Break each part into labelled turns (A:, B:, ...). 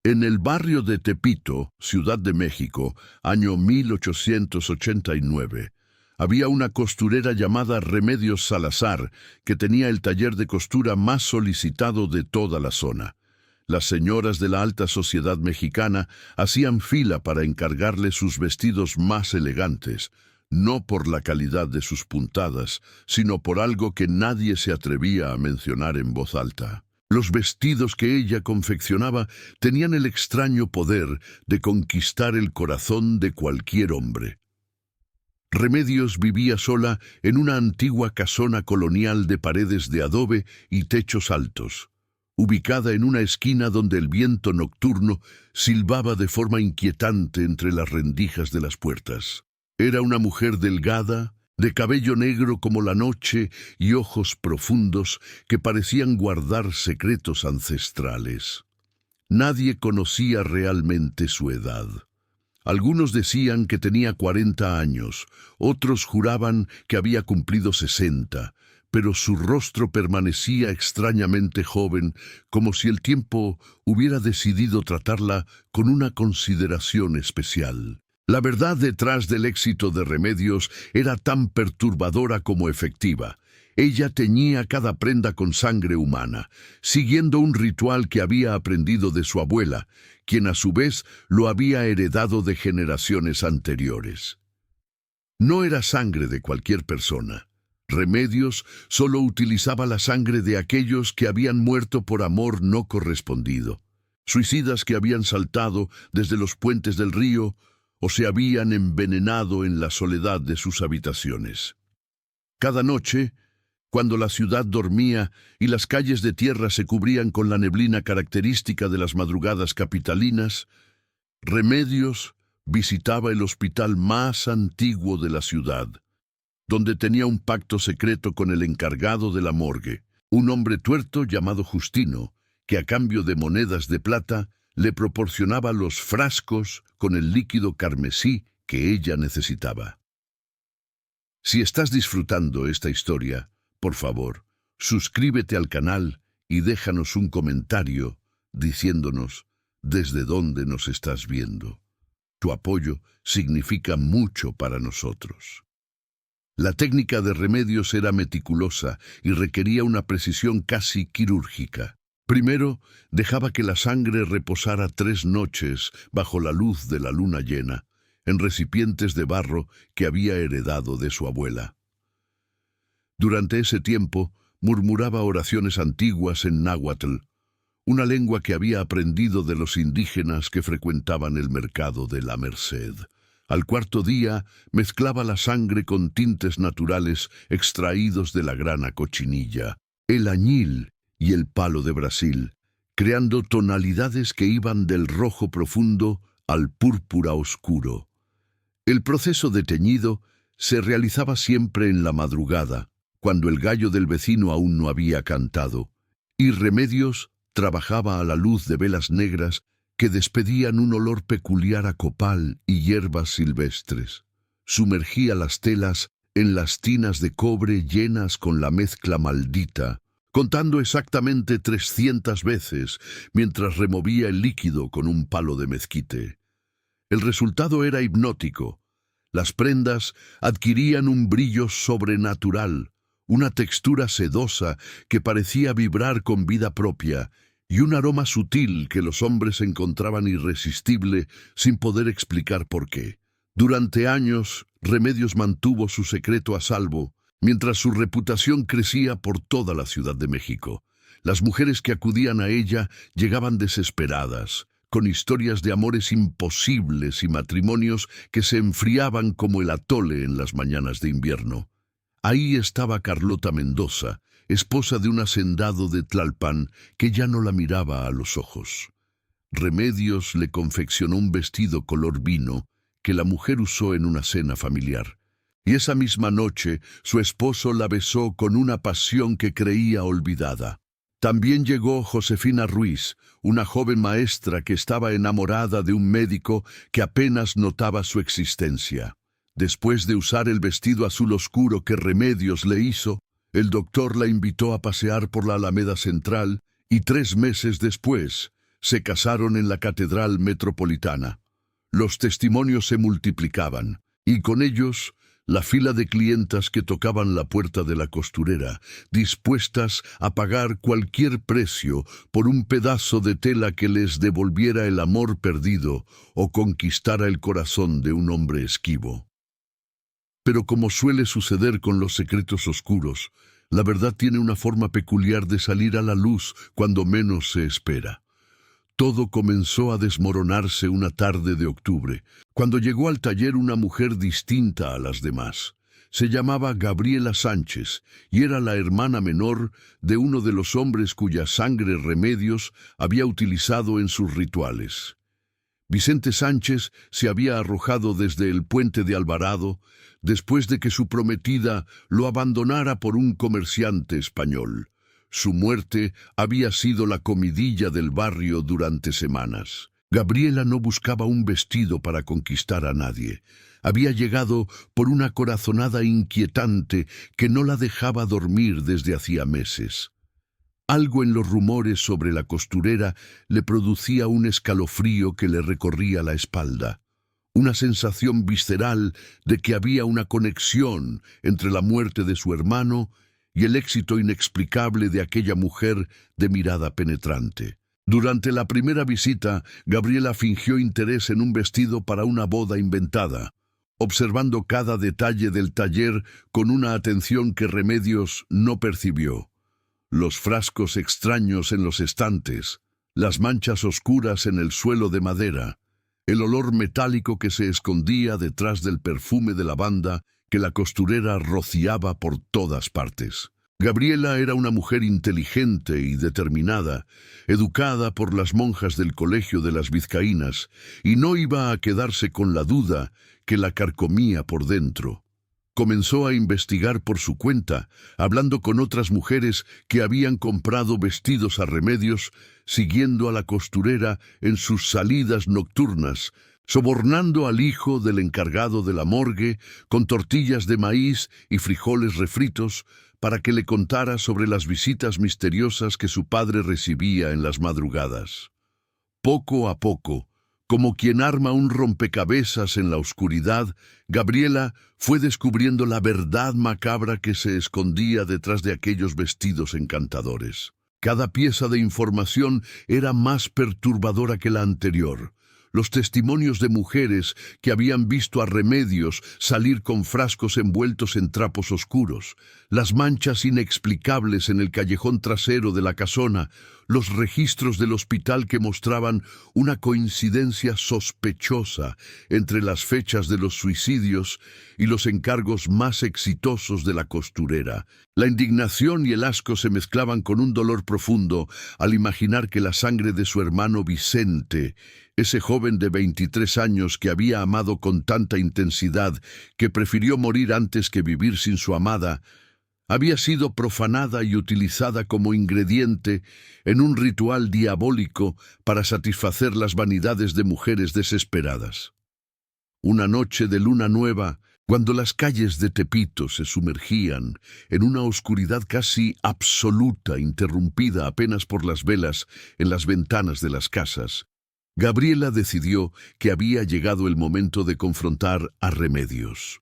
A: En el barrio de Tepito, Ciudad de México, año 1889, había una costurera llamada Remedios Salazar, que tenía el taller de costura más solicitado de toda la zona. Las señoras de la alta sociedad mexicana hacían fila para encargarle sus vestidos más elegantes, no por la calidad de sus puntadas, sino por algo que nadie se atrevía a mencionar en voz alta. Los vestidos que ella confeccionaba tenían el extraño poder de conquistar el corazón de cualquier hombre. Remedios vivía sola en una antigua casona colonial de paredes de adobe y techos altos, ubicada en una esquina donde el viento nocturno silbaba de forma inquietante entre las rendijas de las puertas. Era una mujer delgada, de cabello negro como la noche y ojos profundos que parecían guardar secretos ancestrales. Nadie conocía realmente su edad. Algunos decían que tenía 40 años, otros juraban que había cumplido 60, pero su rostro permanecía extrañamente joven, como si el tiempo hubiera decidido tratarla con una consideración especial. La verdad detrás del éxito de Remedios era tan perturbadora como efectiva. Ella teñía cada prenda con sangre humana, siguiendo un ritual que había aprendido de su abuela, quien a su vez lo había heredado de generaciones anteriores. No era sangre de cualquier persona. Remedios solo utilizaba la sangre de aquellos que habían muerto por amor no correspondido, suicidas que habían saltado desde los puentes del río o se habían envenenado en la soledad de sus habitaciones. Cada noche, cuando la ciudad dormía y las calles de tierra se cubrían con la neblina característica de las madrugadas capitalinas, Remedios visitaba el hospital más antiguo de la ciudad, donde tenía un pacto secreto con el encargado de la morgue, un hombre tuerto llamado Justino, que a cambio de monedas de plata le proporcionaba los frascos con el líquido carmesí que ella necesitaba. Si estás disfrutando esta historia, por favor, suscríbete al canal y déjanos un comentario diciéndonos desde dónde nos estás viendo. Tu apoyo significa mucho para nosotros. La técnica de Remedios era meticulosa y requería una precisión casi quirúrgica. Primero, dejaba que la sangre reposara 3 noches bajo la luz de la luna llena, en recipientes de barro que había heredado de su abuela. Durante ese tiempo, murmuraba oraciones antiguas en náhuatl, una lengua que había aprendido de los indígenas que frecuentaban el mercado de la Merced. Al 4.º día, mezclaba la sangre con tintes naturales extraídos de la grana cochinilla, el añil y el palo de Brasil, creando tonalidades que iban del rojo profundo al púrpura oscuro. El proceso de teñido se realizaba siempre en la madrugada, cuando el gallo del vecino aún no había cantado, y Remedios trabajaba a la luz de velas negras que despedían un olor peculiar a copal y hierbas silvestres. Sumergía las telas en las tinas de cobre llenas con la mezcla maldita, contando exactamente 300 veces mientras removía el líquido con un palo de mezquite. El resultado era hipnótico. Las prendas adquirían un brillo sobrenatural, una textura sedosa que parecía vibrar con vida propia y un aroma sutil que los hombres encontraban irresistible sin poder explicar por qué. Durante años, Remedios mantuvo su secreto a salvo, mientras su reputación crecía por toda la Ciudad de México. Las mujeres que acudían a ella llegaban desesperadas, con historias de amores imposibles y matrimonios que se enfriaban como el atole en las mañanas de invierno. Ahí estaba Carlota Mendoza, esposa de un hacendado de Tlalpan que ya no la miraba a los ojos. Remedios le confeccionó un vestido color vino que la mujer usó en una cena familiar. Y esa misma noche su esposo la besó con una pasión que creía olvidada. También llegó Josefina Ruiz, una joven maestra que estaba enamorada de un médico que apenas notaba su existencia. Después de usar el vestido azul oscuro que Remedios le hizo, el doctor la invitó a pasear por la Alameda Central y 3 meses después se casaron en la Catedral Metropolitana. Los testimonios se multiplicaban, y con ellos la fila de clientas que tocaban la puerta de la costurera, dispuestas a pagar cualquier precio por un pedazo de tela que les devolviera el amor perdido o conquistara el corazón de un hombre esquivo. Pero como suele suceder con los secretos oscuros, la verdad tiene una forma peculiar de salir a la luz cuando menos se espera. Todo comenzó a desmoronarse una tarde de octubre, cuando llegó al taller una mujer distinta a las demás. Se llamaba Gabriela Sánchez y era la hermana menor de uno de los hombres cuya sangre Remedios había utilizado en sus rituales. Vicente Sánchez se había arrojado desde el puente de Alvarado después de que su prometida lo abandonara por un comerciante español. Su muerte había sido la comidilla del barrio durante semanas. Gabriela no buscaba un vestido para conquistar a nadie. Había llegado por una corazonada inquietante que no la dejaba dormir desde hacía meses. Algo en los rumores sobre la costurera le producía un escalofrío que le recorría la espalda. Una sensación visceral de que había una conexión entre la muerte de su hermano y el éxito inexplicable de aquella mujer de mirada penetrante. Durante la primera visita, Gabriela fingió interés en un vestido para una boda inventada, observando cada detalle del taller con una atención que Remedios no percibió. Los frascos extraños en los estantes, las manchas oscuras en el suelo de madera, el olor metálico que se escondía detrás del perfume de lavanda que la costurera rociaba por todas partes. Gabriela era una mujer inteligente y determinada, educada por las monjas del Colegio de las Vizcaínas, y no iba a quedarse con la duda que la carcomía por dentro. Comenzó a investigar por su cuenta, hablando con otras mujeres que habían comprado vestidos a Remedios, siguiendo a la costurera en sus salidas nocturnas, sobornando al hijo del encargado de la morgue con tortillas de maíz y frijoles refritos para que le contara sobre las visitas misteriosas que su padre recibía en las madrugadas. Poco a poco, como quien arma un rompecabezas en la oscuridad, Gabriela fue descubriendo la verdad macabra que se escondía detrás de aquellos vestidos encantadores. Cada pieza de información era más perturbadora que la anterior. Los testimonios de mujeres que habían visto a Remedios salir con frascos envueltos en trapos oscuros, las manchas inexplicables en el callejón trasero de la casona, los registros del hospital que mostraban una coincidencia sospechosa entre las fechas de los suicidios y los encargos más exitosos de la costurera. La indignación y el asco se mezclaban con un dolor profundo al imaginar que la sangre de su hermano Vicente, ese joven de 23 años que había amado con tanta intensidad que prefirió morir antes que vivir sin su amada, había sido profanada y utilizada como ingrediente en un ritual diabólico para satisfacer las vanidades de mujeres desesperadas. Una noche de luna nueva, cuando las calles de Tepito se sumergían en una oscuridad casi absoluta, interrumpida apenas por las velas en las ventanas de las casas, Gabriela decidió que había llegado el momento de confrontar a Remedios.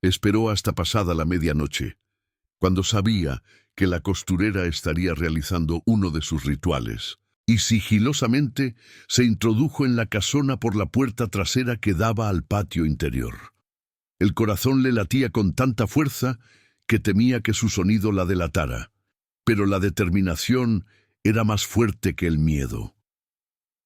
A: Esperó hasta pasada la medianoche, cuando sabía que la costurera estaría realizando uno de sus rituales, y sigilosamente se introdujo en la casona por la puerta trasera que daba al patio interior. El corazón le latía con tanta fuerza que temía que su sonido la delatara, pero la determinación era más fuerte que el miedo.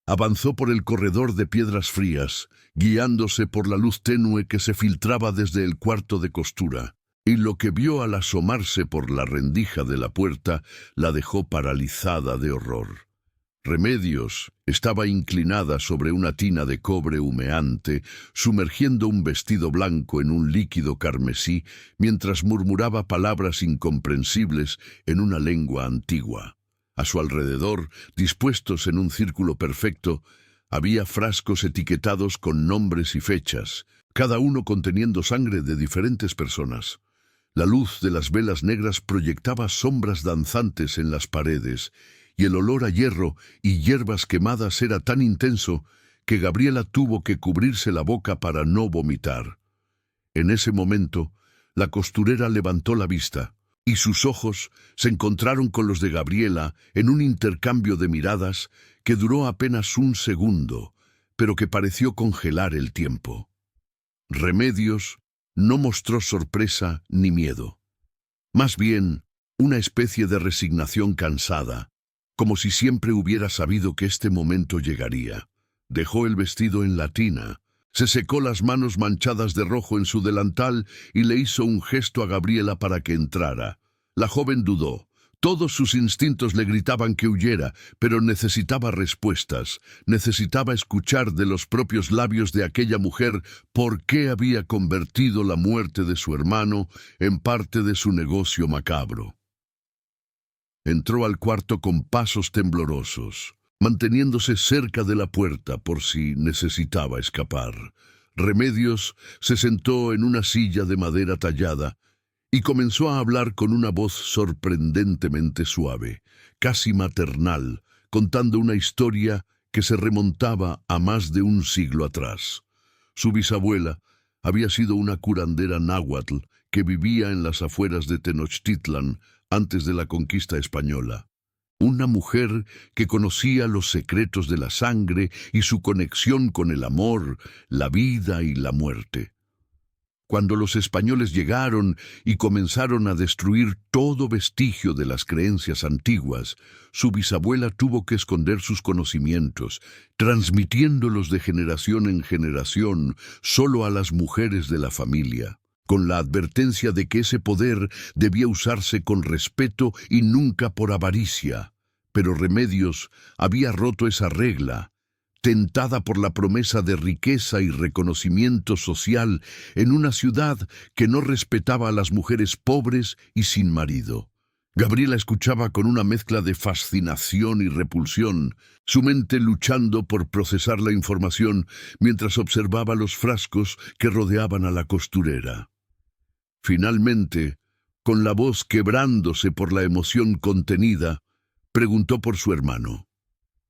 A: Avanzó por el corredor de piedras frías, guiándose por la luz tenue que se filtraba desde el cuarto de costura, y lo que vio al asomarse por la rendija de la puerta la dejó paralizada de horror. Remedios estaba inclinada sobre una tina de cobre humeante, sumergiendo un vestido blanco en un líquido carmesí, mientras murmuraba palabras incomprensibles en una lengua antigua. A su alrededor, dispuestos en un círculo perfecto, había frascos etiquetados con nombres y fechas, cada uno conteniendo sangre de diferentes personas. La luz de las velas negras proyectaba sombras danzantes en las paredes, y el olor a hierro y hierbas quemadas era tan intenso que Gabriela tuvo que cubrirse la boca para no vomitar. En ese momento, la costurera levantó la vista, y sus ojos se encontraron con los de Gabriela en un intercambio de miradas que duró apenas un segundo, pero que pareció congelar el tiempo. Remedios no mostró sorpresa ni miedo. Más bien, una especie de resignación cansada, como si siempre hubiera sabido que este momento llegaría. Dejó el vestido en la tina, se secó las manos manchadas de rojo en su delantal y le hizo un gesto a Gabriela para que entrara. La joven dudó. Todos sus instintos le gritaban que huyera, pero necesitaba respuestas. Necesitaba escuchar de los propios labios de aquella mujer por qué había convertido la muerte de su hermano en parte de su negocio macabro. Entró al cuarto con pasos temblorosos, manteniéndose cerca de la puerta por si necesitaba escapar. Remedios se sentó en una silla de madera tallada y comenzó a hablar con una voz sorprendentemente suave, casi maternal, contando una historia que se remontaba a más de un siglo atrás. Su bisabuela había sido una curandera náhuatl que vivía en las afueras de Tenochtitlan antes de la conquista española. Una mujer que conocía los secretos de la sangre y su conexión con el amor, la vida y la muerte. Cuando los españoles llegaron y comenzaron a destruir todo vestigio de las creencias antiguas, su bisabuela tuvo que esconder sus conocimientos, transmitiéndolos de generación en generación solo a las mujeres de la familia, con la advertencia de que ese poder debía usarse con respeto y nunca por avaricia. Pero Remedios había roto esa regla, tentada por la promesa de riqueza y reconocimiento social en una ciudad que no respetaba a las mujeres pobres y sin marido. Gabriela escuchaba con una mezcla de fascinación y repulsión, su mente luchando por procesar la información mientras observaba los frascos que rodeaban a la costurera. Finalmente, con la voz quebrándose por la emoción contenida, preguntó por su hermano.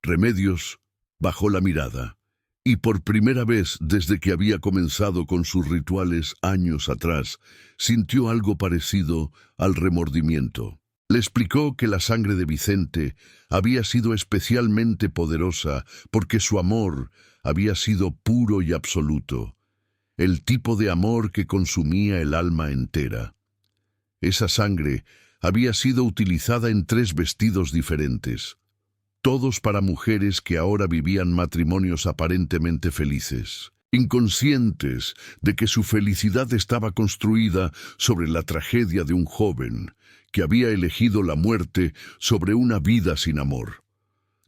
A: Remedios bajó la mirada, y por primera vez desde que había comenzado con sus rituales años atrás, sintió algo parecido al remordimiento. Le explicó que la sangre de Vicente había sido especialmente poderosa porque su amor había sido puro y absoluto, el tipo de amor que consumía el alma entera. Esa sangre había sido utilizada en 3 vestidos diferentes, todos para mujeres que ahora vivían matrimonios aparentemente felices, inconscientes de que su felicidad estaba construida sobre la tragedia de un joven que había elegido la muerte sobre una vida sin amor.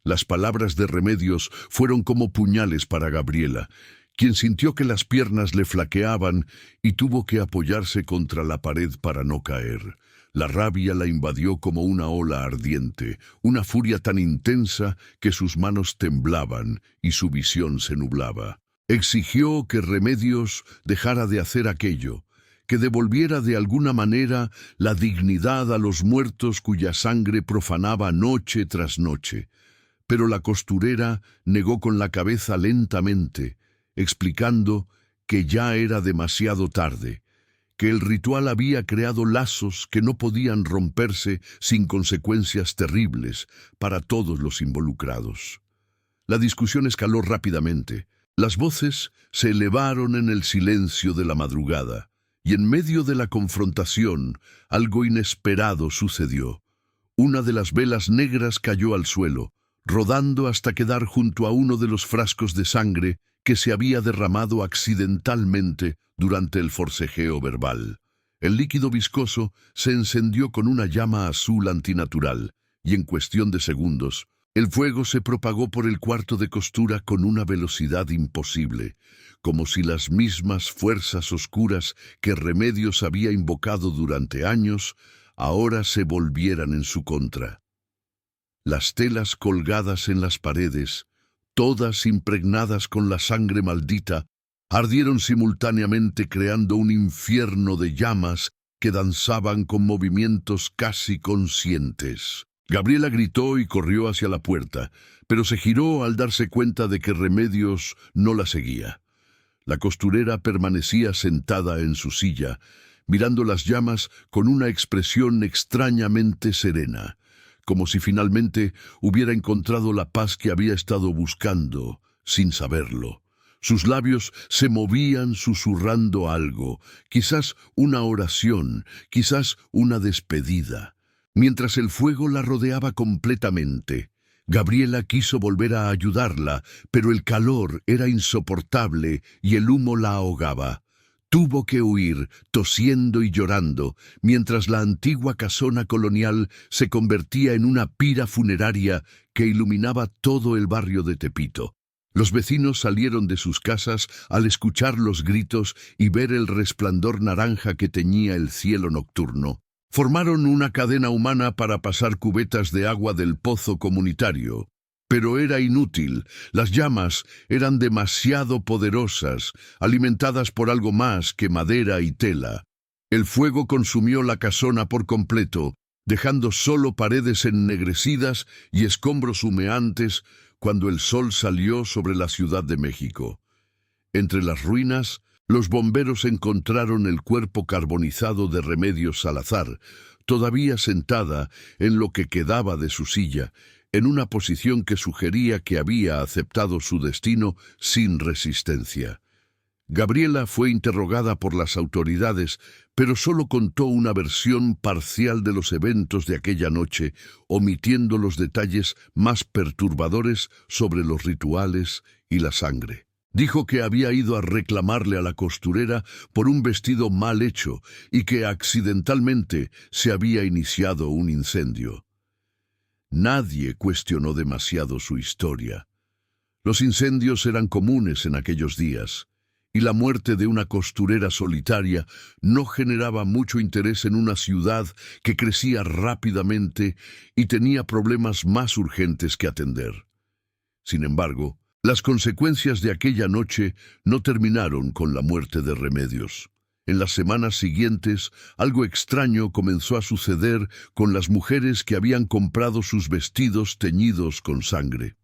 A: Las palabras de Remedios fueron como puñales para Gabriela, quien sintió que las piernas le flaqueaban y tuvo que apoyarse contra la pared para no caer. La rabia la invadió como una ola ardiente, una furia tan intensa que sus manos temblaban y su visión se nublaba. Exigió que Remedios dejara de hacer aquello, que devolviera de alguna manera la dignidad a los muertos cuya sangre profanaba noche tras noche. Pero la costurera negó con la cabeza lentamente, explicando que ya era demasiado tarde, que el ritual había creado lazos que no podían romperse sin consecuencias terribles para todos los involucrados. La discusión escaló rápidamente. Las voces se elevaron en el silencio de la madrugada, y en medio de la confrontación, algo inesperado sucedió. Una de las velas negras cayó al suelo, rodando hasta quedar junto a uno de los frascos de sangre que se había derramado accidentalmente durante el forcejeo verbal. El líquido viscoso se encendió con una llama azul antinatural, y en cuestión de segundos, el fuego se propagó por el cuarto de costura con una velocidad imposible, como si las mismas fuerzas oscuras que Remedios había invocado durante años, ahora se volvieran en su contra. Las telas colgadas en las paredes, todas impregnadas con la sangre maldita, ardieron simultáneamente creando un infierno de llamas que danzaban con movimientos casi conscientes. Gabriela gritó y corrió hacia la puerta, pero se giró al darse cuenta de que Remedios no la seguía. La costurera permanecía sentada en su silla, mirando las llamas con una expresión extrañamente serena, como si finalmente hubiera encontrado la paz que había estado buscando, sin saberlo. Sus labios se movían susurrando algo, quizás una oración, quizás una despedida. Mientras el fuego la rodeaba completamente, Gabriela quiso volver a ayudarla, pero el calor era insoportable y el humo la ahogaba. Tuvo que huir, tosiendo y llorando, mientras la antigua casona colonial se convertía en una pira funeraria que iluminaba todo el barrio de Tepito. Los vecinos salieron de sus casas al escuchar los gritos y ver el resplandor naranja que teñía el cielo nocturno. Formaron una cadena humana para pasar cubetas de agua del pozo comunitario. Pero era inútil, las llamas eran demasiado poderosas, alimentadas por algo más que madera y tela. El fuego consumió la casona por completo, dejando solo paredes ennegrecidas y escombros humeantes cuando el sol salió sobre la Ciudad de México. Entre las ruinas, los bomberos encontraron el cuerpo carbonizado de Remedios Salazar, todavía sentada en lo que quedaba de su silla, en una posición que sugería que había aceptado su destino sin resistencia. Gabriela fue interrogada por las autoridades, pero solo contó una versión parcial de los eventos de aquella noche, omitiendo los detalles más perturbadores sobre los rituales y la sangre. Dijo que había ido a reclamarle a la costurera por un vestido mal hecho y que accidentalmente se había iniciado un incendio. Nadie cuestionó demasiado su historia. Los incendios eran comunes en aquellos días, y la muerte de una costurera solitaria no generaba mucho interés en una ciudad que crecía rápidamente y tenía problemas más urgentes que atender. Sin embargo, las consecuencias de aquella noche no terminaron con la muerte de Remedios. En las semanas siguientes, algo extraño comenzó a suceder con las mujeres que habían comprado sus vestidos teñidos con sangre.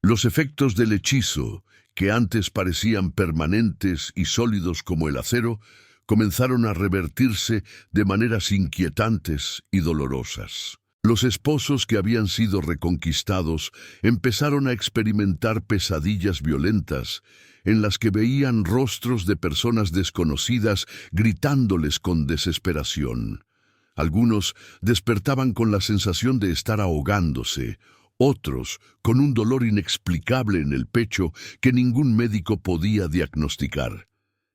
A: Los efectos del hechizo, que antes parecían permanentes y sólidos como el acero, comenzaron a revertirse de maneras inquietantes y dolorosas. Los esposos que habían sido reconquistados empezaron a experimentar pesadillas violentas, en las que veían rostros de personas desconocidas gritándoles con desesperación. Algunos despertaban con la sensación de estar ahogándose, otros con un dolor inexplicable en el pecho que ningún médico podía diagnosticar.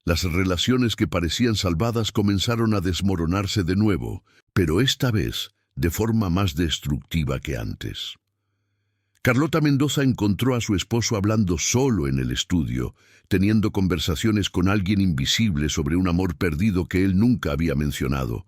A: Las relaciones que parecían salvadas comenzaron a desmoronarse de nuevo, pero esta vez de forma más destructiva que antes. Carlota Mendoza encontró a su esposo hablando solo en el estudio, teniendo conversaciones con alguien invisible sobre un amor perdido que él nunca había mencionado.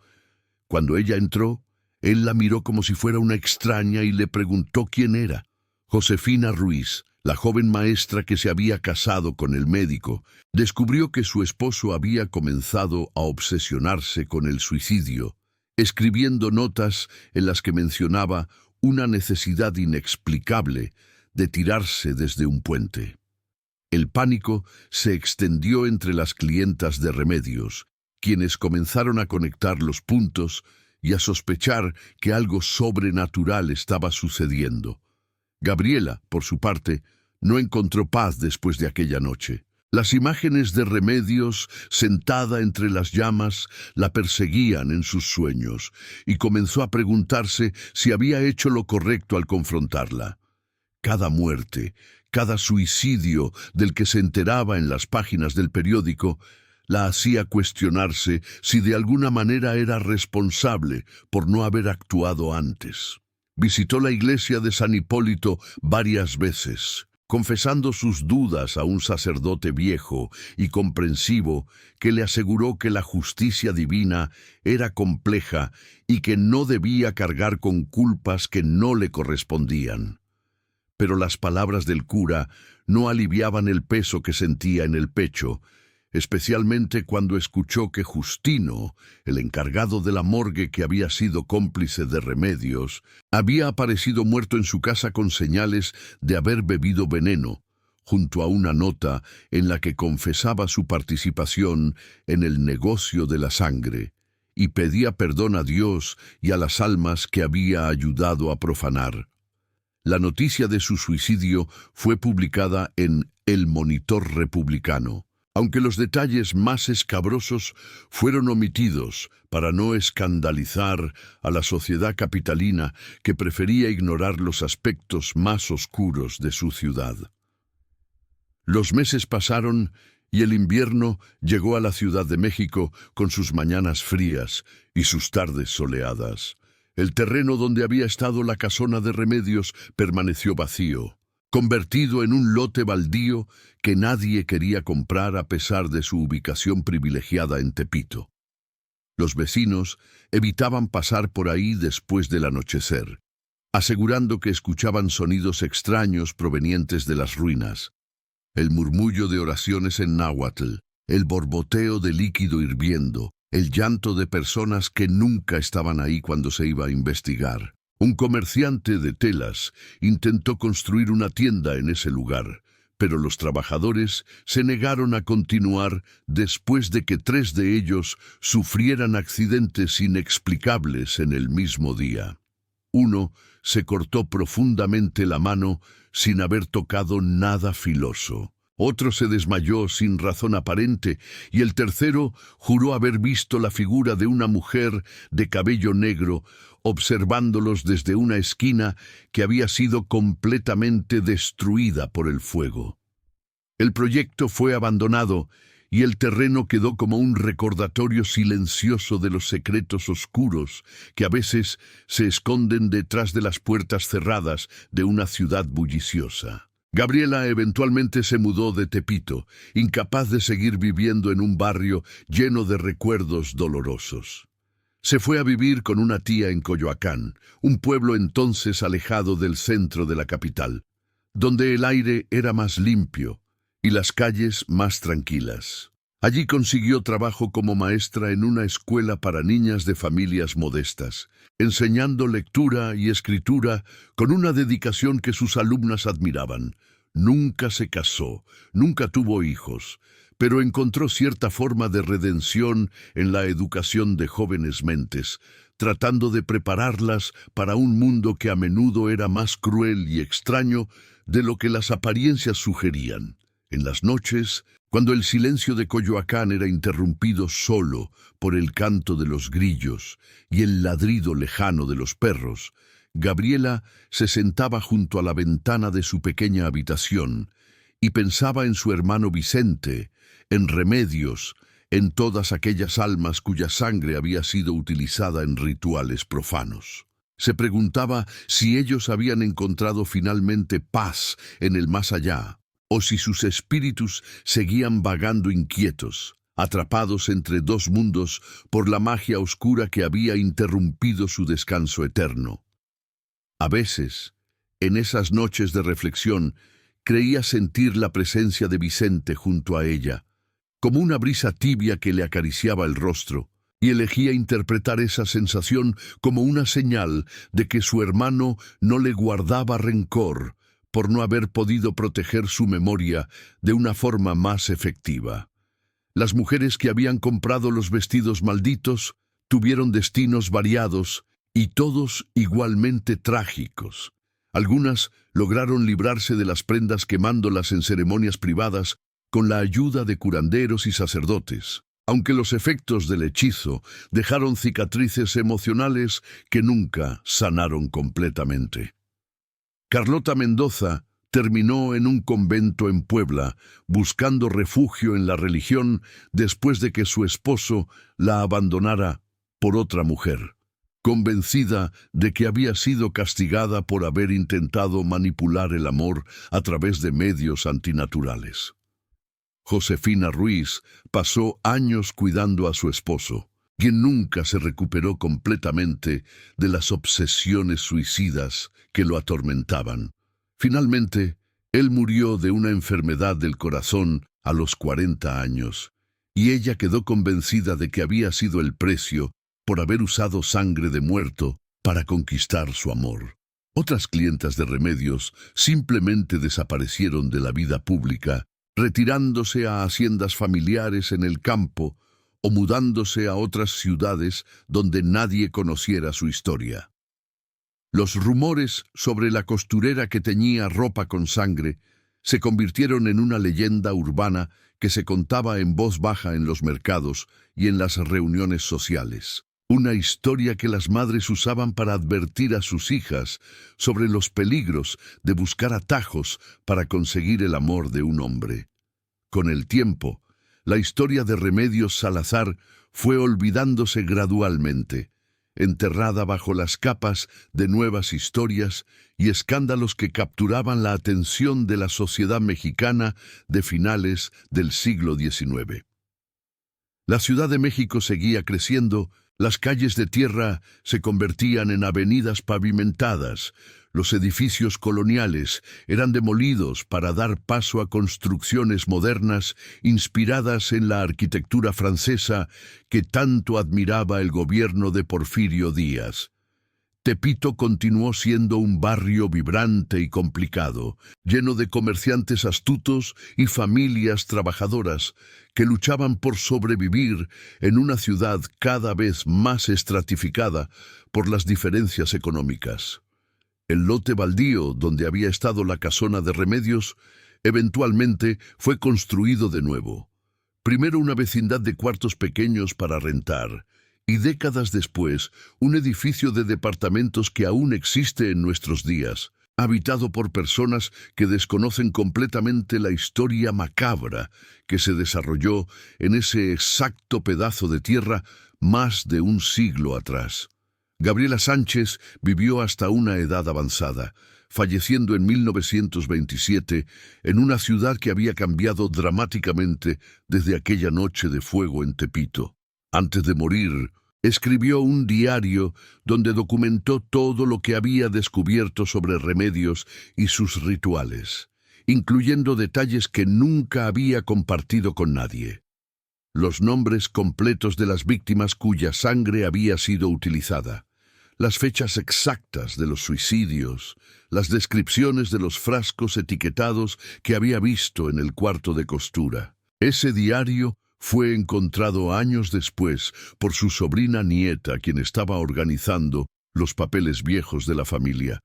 A: Cuando ella entró, él la miró como si fuera una extraña y le preguntó quién era. Josefina Ruiz, la joven maestra que se había casado con el médico, descubrió que su esposo había comenzado a obsesionarse con el suicidio, escribiendo notas en las que mencionaba una necesidad inexplicable de tirarse desde un puente. El pánico se extendió entre las clientas de Remedios, quienes comenzaron a conectar los puntos y a sospechar que algo sobrenatural estaba sucediendo. Gabriela, por su parte, no encontró paz después de aquella noche. Las imágenes de Remedios, sentada entre las llamas, la perseguían en sus sueños, y comenzó a preguntarse si había hecho lo correcto al confrontarla. Cada muerte, cada suicidio del que se enteraba en las páginas del periódico, la hacía cuestionarse si de alguna manera era responsable por no haber actuado antes. Visitó la iglesia de San Hipólito varias veces, confesando sus dudas a un sacerdote viejo y comprensivo que le aseguró que la justicia divina era compleja y que no debía cargar con culpas que no le correspondían. Pero las palabras del cura no aliviaban el peso que sentía en el pecho, especialmente cuando escuchó que Justino, el encargado de la morgue que había sido cómplice de Remedios, había aparecido muerto en su casa con señales de haber bebido veneno, junto a una nota en la que confesaba su participación en el negocio de la sangre y pedía perdón a Dios y a las almas que había ayudado a profanar. La noticia de su suicidio fue publicada en El Monitor Republicano, aunque los detalles más escabrosos fueron omitidos para no escandalizar a la sociedad capitalina que prefería ignorar los aspectos más oscuros de su ciudad. Los meses pasaron y el invierno llegó a la Ciudad de México con sus mañanas frías y sus tardes soleadas. El terreno donde había estado la casona de Remedios permaneció vacío, convertido en un lote baldío que nadie quería comprar a pesar de su ubicación privilegiada en Tepito. Los vecinos evitaban pasar por ahí después del anochecer, asegurando que escuchaban sonidos extraños provenientes de las ruinas. El murmullo de oraciones en náhuatl, el borboteo de líquido hirviendo, el llanto de personas que nunca estaban ahí cuando se iba a investigar. Un comerciante de telas intentó construir una tienda en ese lugar, pero los trabajadores se negaron a continuar después de que 3 de ellos sufrieran accidentes inexplicables en el mismo día. Uno se cortó profundamente la mano sin haber tocado nada filoso. Otro se desmayó sin razón aparente y el tercero juró haber visto la figura de una mujer de cabello negro observándolos desde una esquina que había sido completamente destruida por el fuego. El proyecto fue abandonado y el terreno quedó como un recordatorio silencioso de los secretos oscuros que a veces se esconden detrás de las puertas cerradas de una ciudad bulliciosa. Gabriela eventualmente se mudó de Tepito, incapaz de seguir viviendo en un barrio lleno de recuerdos dolorosos. Se fue a vivir con una tía en Coyoacán, un pueblo entonces alejado del centro de la capital, donde el aire era más limpio y las calles más tranquilas. Allí consiguió trabajo como maestra en una escuela para niñas de familias modestas, enseñando lectura y escritura con una dedicación que sus alumnas admiraban. Nunca se casó, nunca tuvo hijos, pero encontró cierta forma de redención en la educación de jóvenes mentes, tratando de prepararlas para un mundo que a menudo era más cruel y extraño de lo que las apariencias sugerían. En las noches, cuando el silencio de Coyoacán era interrumpido solo por el canto de los grillos y el ladrido lejano de los perros, Gabriela se sentaba junto a la ventana de su pequeña habitación y pensaba en su hermano Vicente, en Remedios, en todas aquellas almas cuya sangre había sido utilizada en rituales profanos. Se preguntaba si ellos habían encontrado finalmente paz en el más allá, o si sus espíritus seguían vagando inquietos, atrapados entre dos mundos por la magia oscura que había interrumpido su descanso eterno. A veces, en esas noches de reflexión, creía sentir la presencia de Vicente junto a ella, como una brisa tibia que le acariciaba el rostro, y elegía interpretar esa sensación como una señal de que su hermano no le guardaba rencor por no haber podido proteger su memoria de una forma más efectiva. Las mujeres que habían comprado los vestidos malditos tuvieron destinos variados y todos igualmente trágicos. Algunas lograron librarse de las prendas quemándolas en ceremonias privadas con la ayuda de curanderos y sacerdotes, aunque los efectos del hechizo dejaron cicatrices emocionales que nunca sanaron completamente. Carlota Mendoza terminó en un convento en Puebla, buscando refugio en la religión después de que su esposo la abandonara por otra mujer, convencida de que había sido castigada por haber intentado manipular el amor a través de medios antinaturales. Josefina Ruiz pasó años cuidando a su esposo, quien nunca se recuperó completamente de las obsesiones suicidas que lo atormentaban. Finalmente, él murió de una enfermedad del corazón a los 40 años, y ella quedó convencida de que había sido el precio por haber usado sangre de muerto para conquistar su amor. Otras clientas de Remedios simplemente desaparecieron de la vida pública, retirándose a haciendas familiares en el campo o mudándose a otras ciudades donde nadie conociera su historia. Los rumores sobre la costurera que teñía ropa con sangre se convirtieron en una leyenda urbana que se contaba en voz baja en los mercados y en las reuniones sociales. Una historia que las madres usaban para advertir a sus hijas sobre los peligros de buscar atajos para conseguir el amor de un hombre. Con el tiempo, la historia de Remedios Salazar fue olvidándose gradualmente, enterrada bajo las capas de nuevas historias y escándalos que capturaban la atención de la sociedad mexicana de finales del siglo XIX. La Ciudad de México seguía creciendo. Las calles de tierra se convertían en avenidas pavimentadas, los edificios coloniales eran demolidos para dar paso a construcciones modernas inspiradas en la arquitectura francesa que tanto admiraba el gobierno de Porfirio Díaz. Tepito continuó siendo un barrio vibrante y complicado, lleno de comerciantes astutos y familias trabajadoras que luchaban por sobrevivir en una ciudad cada vez más estratificada por las diferencias económicas. El lote baldío donde había estado la casona de Remedios eventualmente fue construido de nuevo. Primero una vecindad de cuartos pequeños para rentar, y décadas después, un edificio de departamentos que aún existe en nuestros días, habitado por personas que desconocen completamente la historia macabra que se desarrolló en ese exacto pedazo de tierra más de un siglo atrás. Gabriela Sánchez vivió hasta una edad avanzada, falleciendo en 1927 en una ciudad que había cambiado dramáticamente desde aquella noche de fuego en Tepito. Antes de morir, escribió un diario donde documentó todo lo que había descubierto sobre Remedios y sus rituales, incluyendo detalles que nunca había compartido con nadie. Los nombres completos de las víctimas cuya sangre había sido utilizada, las fechas exactas de los suicidios, las descripciones de los frascos etiquetados que había visto en el cuarto de costura. Ese diario fue encontrado años después por su sobrina nieta, quien estaba organizando los papeles viejos de la familia,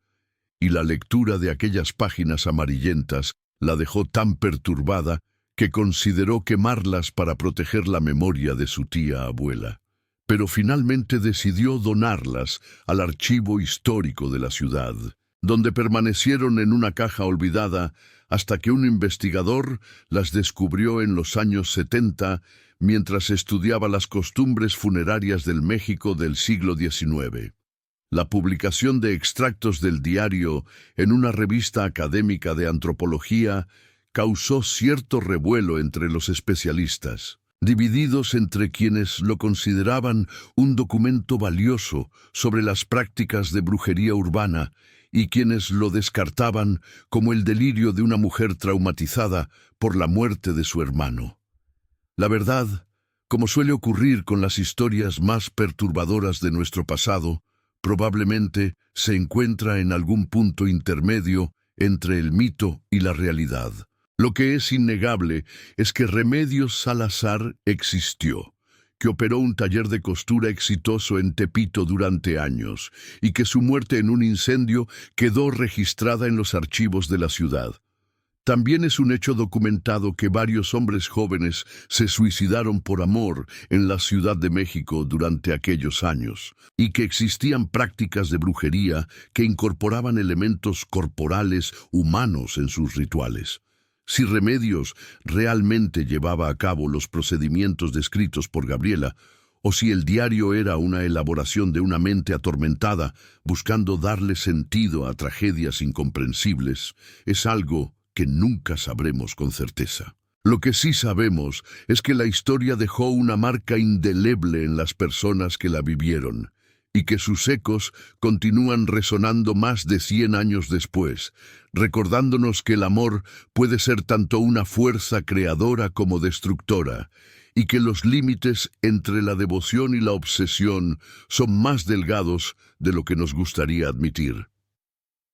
A: y la lectura de aquellas páginas amarillentas la dejó tan perturbada que consideró quemarlas para proteger la memoria de su tía abuela. Pero finalmente decidió donarlas al archivo histórico de la ciudad, donde permanecieron en una caja olvidada hasta que un investigador las descubrió en los años 70 mientras estudiaba las costumbres funerarias del México del siglo XIX. La publicación de extractos del diario en una revista académica de antropología causó cierto revuelo entre los especialistas, divididos entre quienes lo consideraban un documento valioso sobre las prácticas de brujería urbana y quienes lo descartaban como el delirio de una mujer traumatizada por la muerte de su hermano. La verdad, como suele ocurrir con las historias más perturbadoras de nuestro pasado, probablemente se encuentra en algún punto intermedio entre el mito y la realidad. Lo que es innegable es que Remedios Salazar existió, que operó un taller de costura exitoso en Tepito durante años y que su muerte en un incendio quedó registrada en los archivos de la ciudad. También es un hecho documentado que varios hombres jóvenes se suicidaron por amor en la Ciudad de México durante aquellos años, y que existían prácticas de brujería que incorporaban elementos corporales humanos en sus rituales. Si Remedios realmente llevaba a cabo los procedimientos descritos por Gabriela, o si el diario era una elaboración de una mente atormentada buscando darle sentido a tragedias incomprensibles, es algo que nunca sabremos con certeza. Lo que sí sabemos es que la historia dejó una marca indeleble en las personas que la vivieron, y que sus ecos continúan resonando más de 100 años después, recordándonos que el amor puede ser tanto una fuerza creadora como destructora, y que los límites entre la devoción y la obsesión son más delgados de lo que nos gustaría admitir.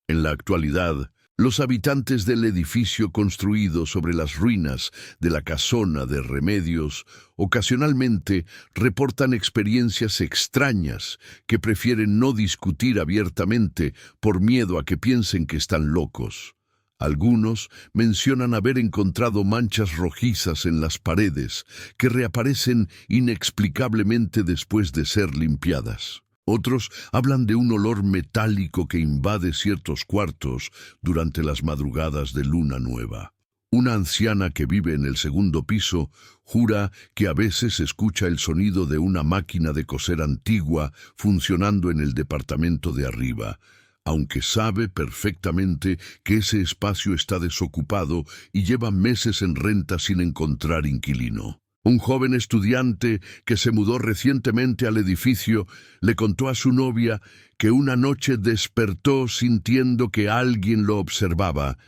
A: En la actualidad, los habitantes del edificio construido sobre las ruinas de la casona de Remedios ocasionalmente reportan experiencias extrañas que prefieren no discutir abiertamente por miedo a que piensen que están locos. Algunos mencionan haber encontrado manchas rojizas en las paredes que reaparecen inexplicablemente después de ser limpiadas. Otros hablan de un olor metálico que invade ciertos cuartos durante las madrugadas de luna nueva. Una anciana que vive en el segundo piso jura que a veces escucha el sonido de una máquina de coser antigua funcionando en el departamento de arriba, aunque sabe perfectamente que ese espacio está desocupado y lleva meses en renta sin encontrar inquilino. Un joven estudiante que se mudó recientemente al edificio le contó a su novia que una noche despertó sintiendo que alguien lo observaba,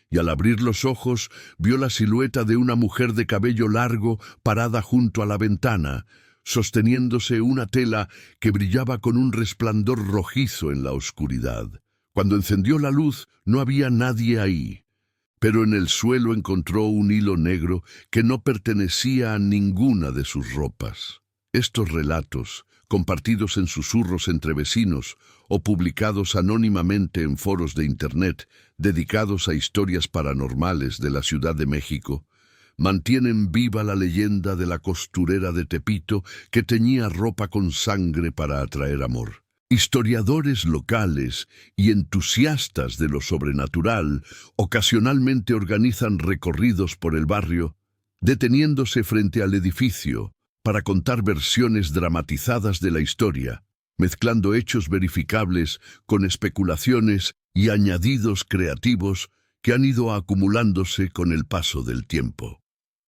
A: y al abrir los ojos vio la silueta de una mujer de cabello largo parada junto a la ventana, sosteniéndose una tela que brillaba con un resplandor rojizo en la oscuridad. Cuando encendió la luz, no había nadie ahí, pero en el suelo encontró un hilo negro que no pertenecía a ninguna de sus ropas. Estos relatos, compartidos en susurros entre vecinos o publicados anónimamente en foros de Internet dedicados a historias paranormales de la Ciudad de México, mantienen viva la leyenda de la costurera de Tepito que teñía ropa con sangre para atraer amor. Historiadores locales y entusiastas de lo sobrenatural ocasionalmente organizan recorridos por el barrio, deteniéndose frente al edificio para contar versiones dramatizadas de la historia, mezclando hechos verificables con especulaciones y añadidos creativos que han ido acumulándose con el paso del tiempo.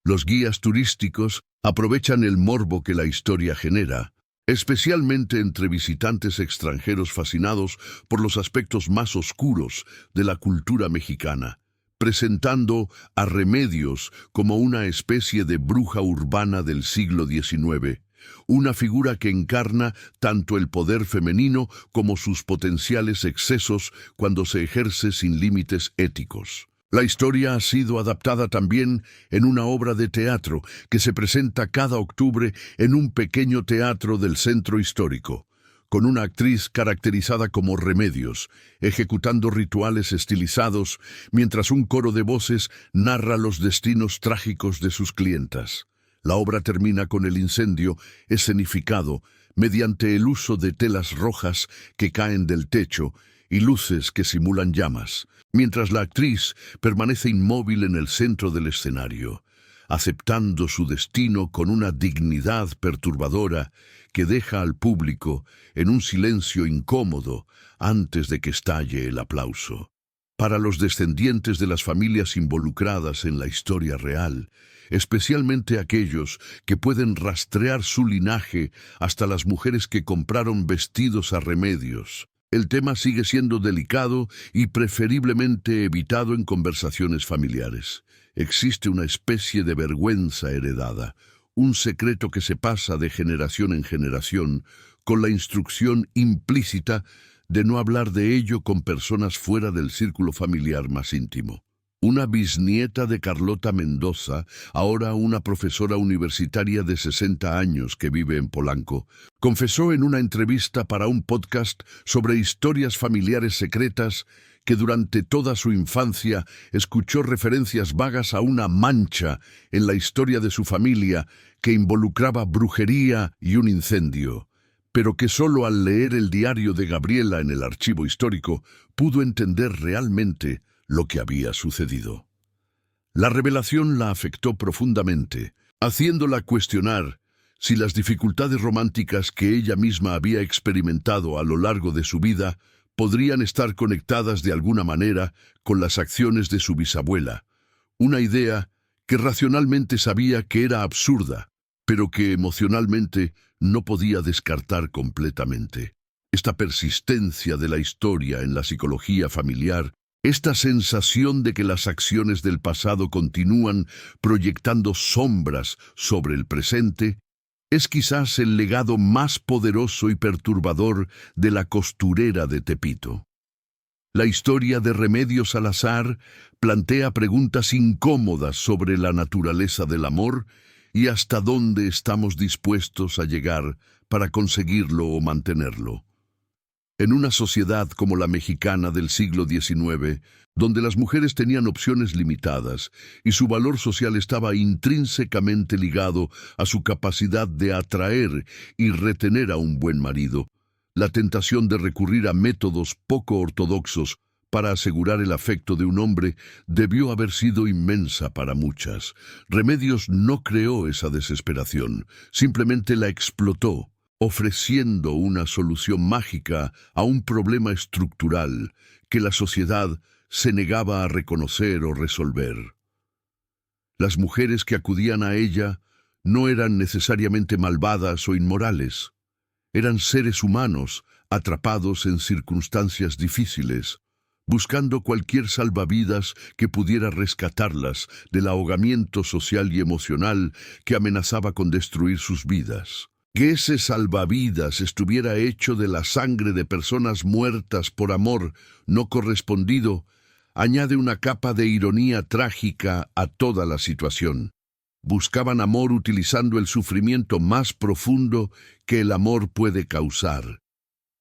A: Los guías turísticos aprovechan el morbo que la historia genera, especialmente entre visitantes extranjeros fascinados por los aspectos más oscuros de la cultura mexicana, presentando a Remedios como una especie de bruja urbana del siglo XIX, una figura que encarna tanto el poder femenino como sus potenciales excesos cuando se ejerce sin límites éticos. La historia ha sido adaptada también en una obra de teatro que se presenta cada octubre en un pequeño teatro del centro histórico, con una actriz caracterizada como Remedios, ejecutando rituales estilizados mientras un coro de voces narra los destinos trágicos de sus clientas. La obra termina con el incendio escenificado mediante el uso de telas rojas que caen del techo y luces que simulan llamas, mientras la actriz permanece inmóvil en el centro del escenario, aceptando su destino con una dignidad perturbadora que deja al público en un silencio incómodo antes de que estalle el aplauso. Para los descendientes de las familias involucradas en la historia real, especialmente aquellos que pueden rastrear su linaje hasta las mujeres que compraron vestidos a Remedios, el tema sigue siendo delicado y preferiblemente evitado en conversaciones familiares. Existe una especie de vergüenza heredada, un secreto que se pasa de generación en generación, con la instrucción implícita de no hablar de ello con personas fuera del círculo familiar más íntimo. Una bisnieta de Carlota Mendoza, ahora una profesora universitaria de 60 años que vive en Polanco, confesó en una entrevista para un podcast sobre historias familiares secretas que durante toda su infancia escuchó referencias vagas a una mancha en la historia de su familia que involucraba brujería y un incendio, pero que solo al leer el diario de Gabriela en el archivo histórico pudo entender realmente lo que había sucedido. La revelación la afectó profundamente, haciéndola cuestionar si las dificultades románticas que ella misma había experimentado a lo largo de su vida podrían estar conectadas de alguna manera con las acciones de su bisabuela, una idea que racionalmente sabía que era absurda, pero que emocionalmente no podía descartar completamente. Esta persistencia de la historia en la psicología familiar Esta sensación de que las acciones del pasado continúan proyectando sombras sobre el presente es quizás el legado más poderoso y perturbador de la costurera de Tepito. La historia de Remedios Salazar plantea preguntas incómodas sobre la naturaleza del amor y hasta dónde estamos dispuestos a llegar para conseguirlo o mantenerlo. En una sociedad como la mexicana del siglo XIX, donde las mujeres tenían opciones limitadas y su valor social estaba intrínsecamente ligado a su capacidad de atraer y retener a un buen marido, la tentación de recurrir a métodos poco ortodoxos para asegurar el afecto de un hombre debió haber sido inmensa para muchas. Remedios no creó esa desesperación, simplemente la explotó, ofreciendo una solución mágica a un problema estructural que la sociedad se negaba a reconocer o resolver. Las mujeres que acudían a ella no eran necesariamente malvadas o inmorales. Eran seres humanos atrapados en circunstancias difíciles, buscando cualquier salvavidas que pudiera rescatarlas del ahogamiento social y emocional que amenazaba con destruir sus vidas. Que ese salvavidas estuviera hecho de la sangre de personas muertas por amor no correspondido añade una capa de ironía trágica a toda la situación. Buscaban amor utilizando el sufrimiento más profundo que el amor puede causar.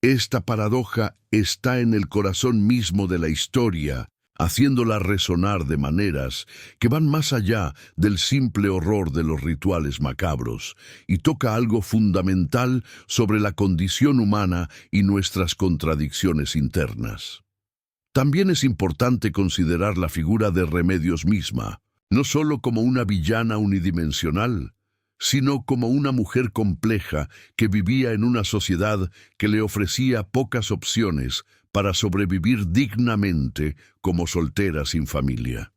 A: Esta paradoja está en el corazón mismo de la historia, haciéndola resonar de maneras que van más allá del simple horror de los rituales macabros y toca algo fundamental sobre la condición humana y nuestras contradicciones internas. También es importante considerar la figura de Remedios misma, no solo como una villana unidimensional, sino como una mujer compleja que vivía en una sociedad que le ofrecía pocas opciones para sobrevivir dignamente como soltera sin familia.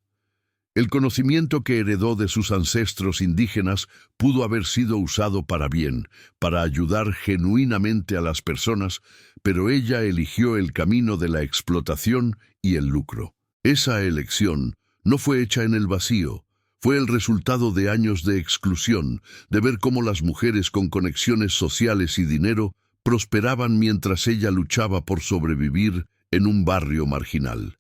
A: El conocimiento que heredó de sus ancestros indígenas pudo haber sido usado para bien, para ayudar genuinamente a las personas, pero ella eligió el camino de la explotación y el lucro. Esa elección no fue hecha en el vacío, fue el resultado de años de exclusión, de ver cómo las mujeres con conexiones sociales y dinero prosperaban mientras ella luchaba por sobrevivir en un barrio marginal.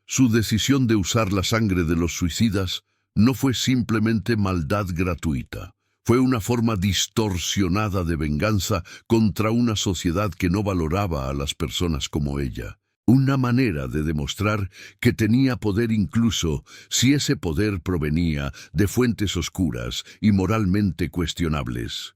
A: Su decisión de usar la sangre de los suicidas no fue simplemente maldad gratuita, fue una forma distorsionada de venganza contra una sociedad que no valoraba a las personas como ella. Una manera de demostrar que tenía poder incluso si ese poder provenía de fuentes oscuras y moralmente cuestionables.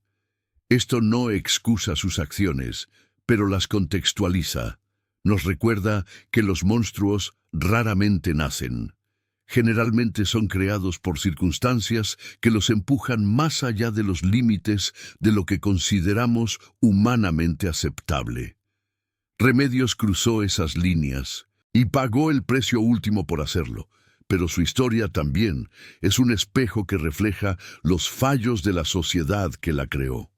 A: Esto no excusa sus acciones, pero las contextualiza. Nos recuerda que los monstruos raramente nacen. Generalmente son creados por circunstancias que los empujan más allá de los límites de lo que consideramos humanamente aceptable. Remedios cruzó esas líneas y pagó el precio último por hacerlo, pero su historia también es un espejo que refleja los fallos de la sociedad que la creó.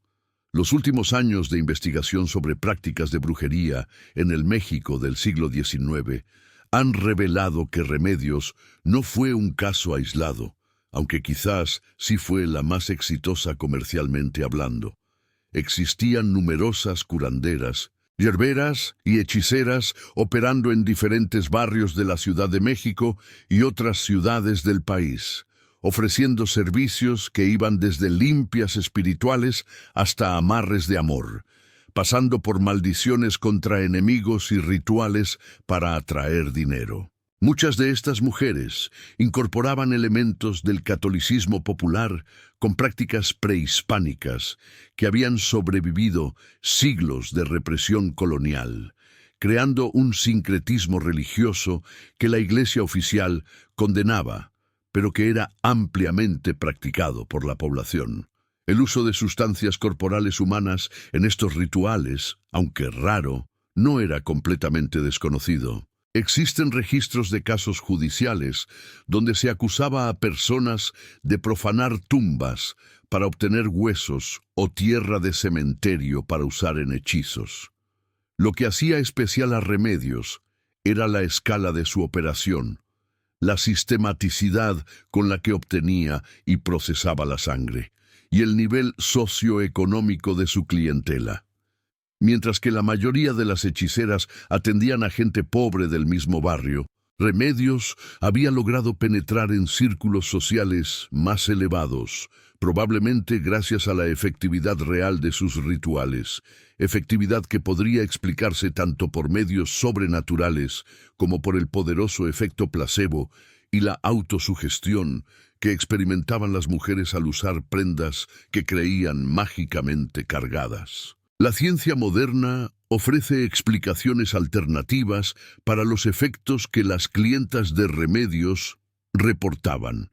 A: Los últimos años de investigación sobre prácticas de brujería en el México del siglo XIX han revelado que Remedios no fue un caso aislado, aunque quizás sí fue la más exitosa comercialmente hablando. Existían numerosas curanderas, yerberas y hechiceras operando en diferentes barrios de la Ciudad de México y otras ciudades del país, ofreciendo servicios que iban desde limpias espirituales hasta amarres de amor, pasando por maldiciones contra enemigos y rituales para atraer dinero. Muchas de estas mujeres incorporaban elementos del catolicismo popular con prácticas prehispánicas que habían sobrevivido siglos de represión colonial, creando un sincretismo religioso que la Iglesia oficial condenaba, pero que era ampliamente practicado por la población. El uso de sustancias corporales humanas en estos rituales, aunque raro, no era completamente desconocido. Existen registros de casos judiciales donde se acusaba a personas de profanar tumbas para obtener huesos o tierra de cementerio para usar en hechizos. Lo que hacía especial a Remedios era la escala de su operación, la sistematicidad con la que obtenía y procesaba la sangre, y el nivel socioeconómico de su clientela. Mientras que la mayoría de las hechiceras atendían a gente pobre del mismo barrio, Remedios había logrado penetrar en círculos sociales más elevados, probablemente gracias a la efectividad real de sus rituales, efectividad que podría explicarse tanto por medios sobrenaturales como por el poderoso efecto placebo y la autosugestión que experimentaban las mujeres al usar prendas que creían mágicamente cargadas. La ciencia moderna ofrece explicaciones alternativas para los efectos que las clientas de Remedios reportaban.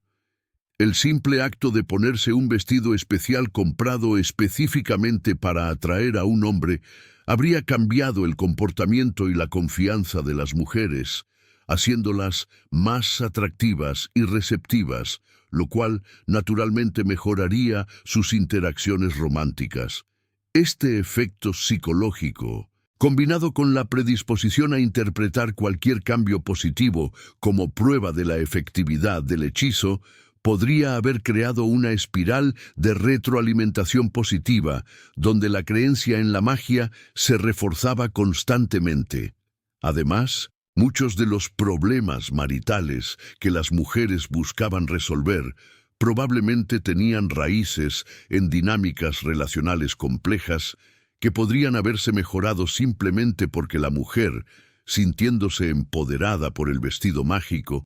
A: El simple acto de ponerse un vestido especial comprado específicamente para atraer a un hombre habría cambiado el comportamiento y la confianza de las mujeres, haciéndolas más atractivas y receptivas, lo cual naturalmente mejoraría sus interacciones románticas. Este efecto psicológico, combinado con la predisposición a interpretar cualquier cambio positivo como prueba de la efectividad del hechizo, podría haber creado una espiral de retroalimentación positiva, donde la creencia en la magia se reforzaba constantemente. Además, muchos de los problemas maritales que las mujeres buscaban resolver probablemente tenían raíces en dinámicas relacionales complejas que podrían haberse mejorado simplemente porque la mujer, sintiéndose empoderada por el vestido mágico,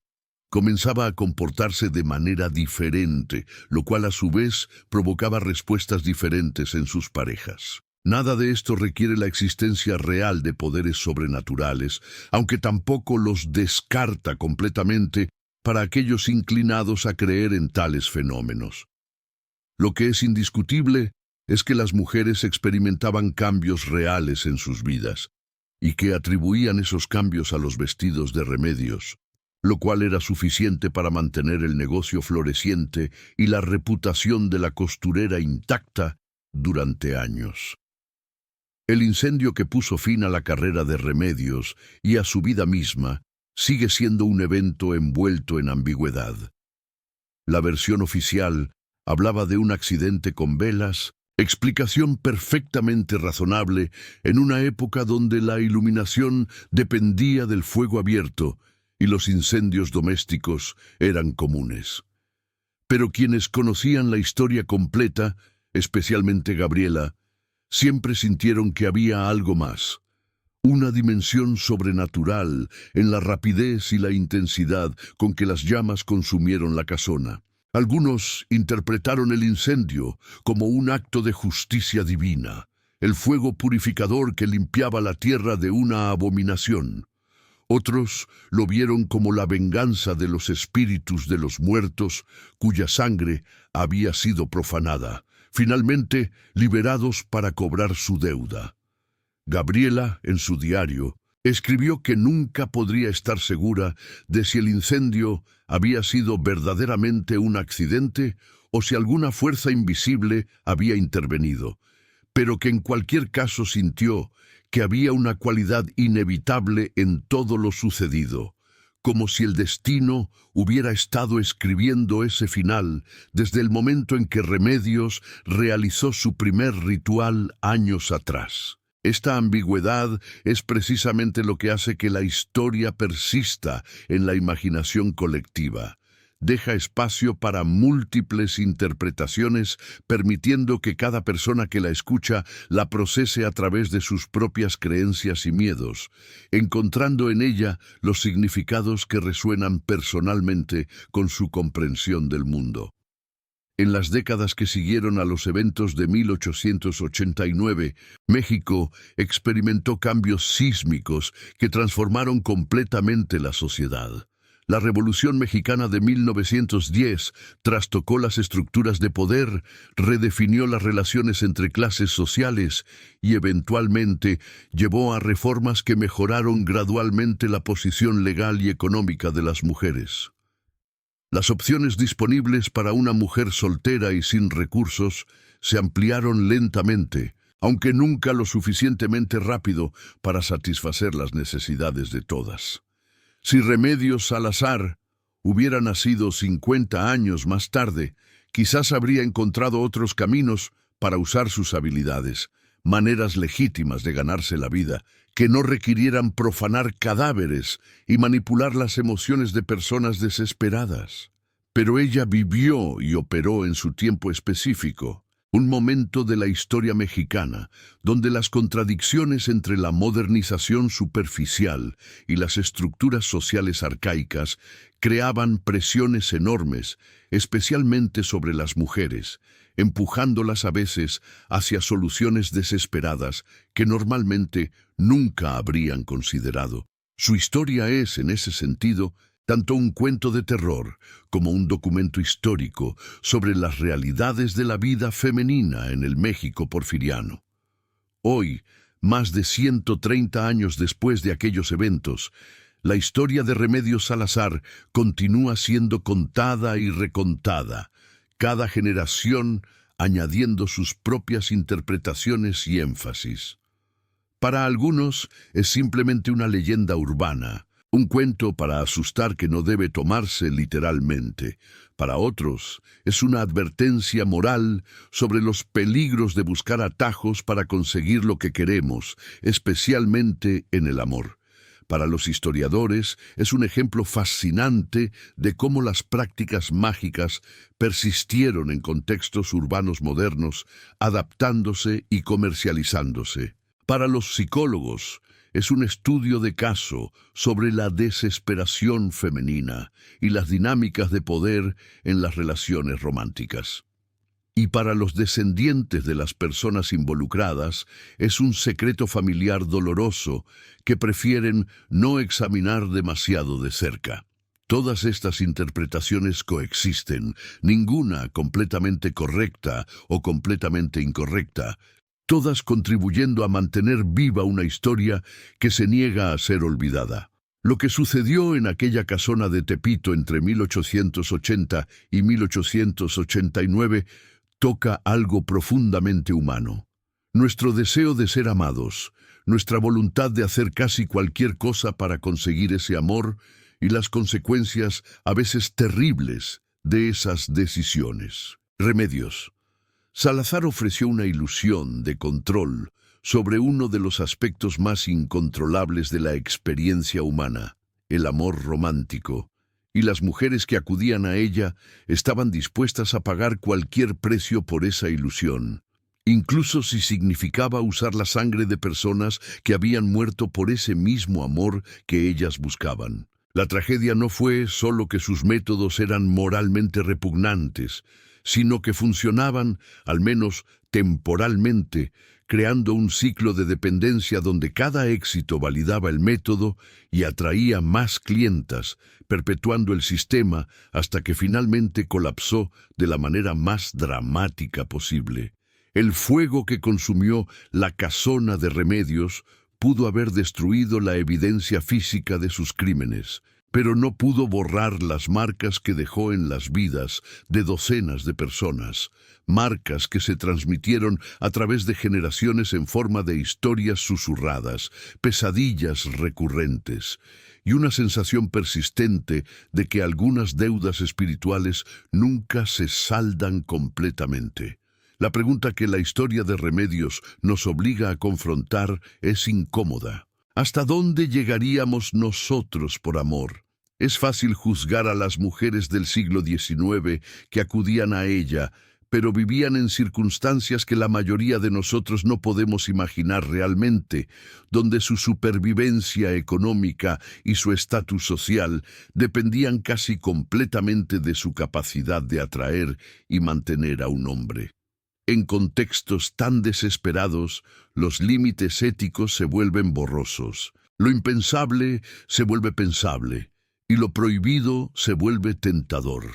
A: comenzaba a comportarse de manera diferente, lo cual a su vez provocaba respuestas diferentes en sus parejas. Nada de esto requiere la existencia real de poderes sobrenaturales, aunque tampoco los descarta completamente para aquellos inclinados a creer en tales fenómenos. Lo que es indiscutible es que las mujeres experimentaban cambios reales en sus vidas, y que atribuían esos cambios a los vestidos de Remedios, lo cual era suficiente para mantener el negocio floreciente y la reputación de la costurera intacta durante años. El incendio que puso fin a la carrera de Remedios y a su vida misma sigue siendo un evento envuelto en ambigüedad. La versión oficial hablaba de un accidente con velas, explicación perfectamente razonable en una época donde la iluminación dependía del fuego abierto y los incendios domésticos eran comunes. Pero quienes conocían la historia completa, especialmente Gabriela, siempre sintieron que había algo más. Una dimensión sobrenatural en la rapidez y la intensidad con que las llamas consumieron la casona. Algunos interpretaron el incendio como un acto de justicia divina, el fuego purificador que limpiaba la tierra de una abominación. Otros lo vieron como la venganza de los espíritus de los muertos cuya sangre había sido profanada, finalmente liberados para cobrar su deuda. Gabriela, en su diario, escribió que nunca podría estar segura de si el incendio había sido verdaderamente un accidente o si alguna fuerza invisible había intervenido, pero que en cualquier caso sintió que había una cualidad inevitable en todo lo sucedido, como si el destino hubiera estado escribiendo ese final desde el momento en que Remedios realizó su primer ritual años atrás. Esta ambigüedad es precisamente lo que hace que la historia persista en la imaginación colectiva. Deja espacio para múltiples interpretaciones, permitiendo que cada persona que la escucha la procese a través de sus propias creencias y miedos, encontrando en ella los significados que resuenan personalmente con su comprensión del mundo. En las décadas que siguieron a los eventos de 1889, México experimentó cambios sísmicos que transformaron completamente la sociedad. La Revolución Mexicana de 1910 trastocó las estructuras de poder, redefinió las relaciones entre clases sociales y eventualmente llevó a reformas que mejoraron gradualmente la posición legal y económica de las mujeres. Las opciones disponibles para una mujer soltera y sin recursos se ampliaron lentamente, aunque nunca lo suficientemente rápido para satisfacer las necesidades de todas. Si Remedios Salazar hubiera nacido 50 años más tarde, quizás habría encontrado otros caminos para usar sus habilidades, maneras legítimas de ganarse la vida, que no requirieran profanar cadáveres y manipular las emociones de personas desesperadas. Pero ella vivió y operó en su tiempo específico, un momento de la historia mexicana, donde las contradicciones entre la modernización superficial y las estructuras sociales arcaicas creaban presiones enormes, especialmente sobre las mujeres, empujándolas a veces hacia soluciones desesperadas que normalmente nunca habrían considerado. Su historia es, en ese sentido, tanto un cuento de terror como un documento histórico sobre las realidades de la vida femenina en el México porfiriano. Hoy, más de 130 años después de aquellos eventos, la historia de Remedios Salazar continúa siendo contada y recontada, cada generación añadiendo sus propias interpretaciones y énfasis. Para algunos es simplemente una leyenda urbana, un cuento para asustar que no debe tomarse literalmente. Para otros, es una advertencia moral sobre los peligros de buscar atajos para conseguir lo que queremos, especialmente en el amor. Para los historiadores, es un ejemplo fascinante de cómo las prácticas mágicas persistieron en contextos urbanos modernos, adaptándose y comercializándose. Para los psicólogos, es un estudio de caso sobre la desesperación femenina y las dinámicas de poder en las relaciones románticas. Y para los descendientes de las personas involucradas, es un secreto familiar doloroso que prefieren no examinar demasiado de cerca. Todas estas interpretaciones coexisten, ninguna completamente correcta o completamente incorrecta, todas contribuyendo a mantener viva una historia que se niega a ser olvidada. Lo que sucedió en aquella casona de Tepito entre 1880 y 1889 toca algo profundamente humano. Nuestro deseo de ser amados, nuestra voluntad de hacer casi cualquier cosa para conseguir ese amor y las consecuencias, a veces terribles, de esas decisiones. Remedios. Salazar ofreció una ilusión de control sobre uno de los aspectos más incontrolables de la experiencia humana, el amor romántico, y las mujeres que acudían a ella estaban dispuestas a pagar cualquier precio por esa ilusión, incluso si significaba usar la sangre de personas que habían muerto por ese mismo amor que ellas buscaban. La tragedia no fue solo que sus métodos eran moralmente repugnantes, sino que funcionaban, al menos temporalmente, creando un ciclo de dependencia donde cada éxito validaba el método y atraía más clientas, perpetuando el sistema hasta que finalmente colapsó de la manera más dramática posible. El fuego que consumió la casona de Remedios pudo haber destruido la evidencia física de sus crímenes, pero no pudo borrar las marcas que dejó en las vidas de docenas de personas, marcas que se transmitieron a través de generaciones en forma de historias susurradas, pesadillas recurrentes, y una sensación persistente de que algunas deudas espirituales nunca se saldan completamente. La pregunta que la historia de Remedios nos obliga a confrontar es incómoda. ¿Hasta dónde llegaríamos nosotros por amor? Es fácil juzgar a las mujeres del siglo XIX que acudían a ella, pero vivían en circunstancias que la mayoría de nosotros no podemos imaginar realmente, donde su supervivencia económica y su estatus social dependían casi completamente de su capacidad de atraer y mantener a un hombre. En contextos tan desesperados, los límites éticos se vuelven borrosos. Lo impensable se vuelve pensable, y lo prohibido se vuelve tentador.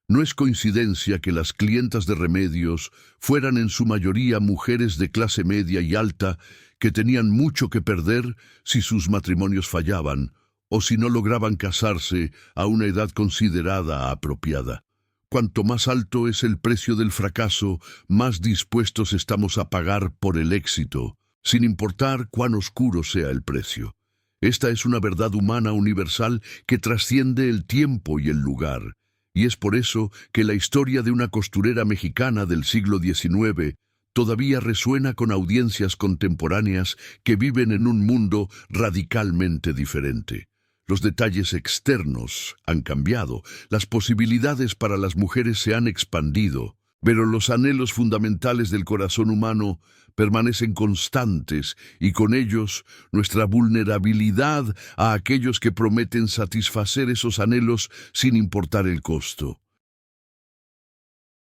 A: No es coincidencia que las clientas de Remedios fueran en su mayoría mujeres de clase media y alta que tenían mucho que perder si sus matrimonios fallaban o si no lograban casarse a una edad considerada apropiada. Cuanto más alto es el precio del fracaso, más dispuestos estamos a pagar por el éxito, sin importar cuán oscuro sea el precio. Esta es una verdad humana universal que trasciende el tiempo y el lugar, y es por eso que la historia de una costurera mexicana del siglo XIX todavía resuena con audiencias contemporáneas que viven en un mundo radicalmente diferente. Los detalles externos han cambiado, las posibilidades para las mujeres se han expandido, pero los anhelos fundamentales del corazón humano permanecen constantes y con ellos nuestra vulnerabilidad a aquellos que prometen satisfacer esos anhelos sin importar el costo.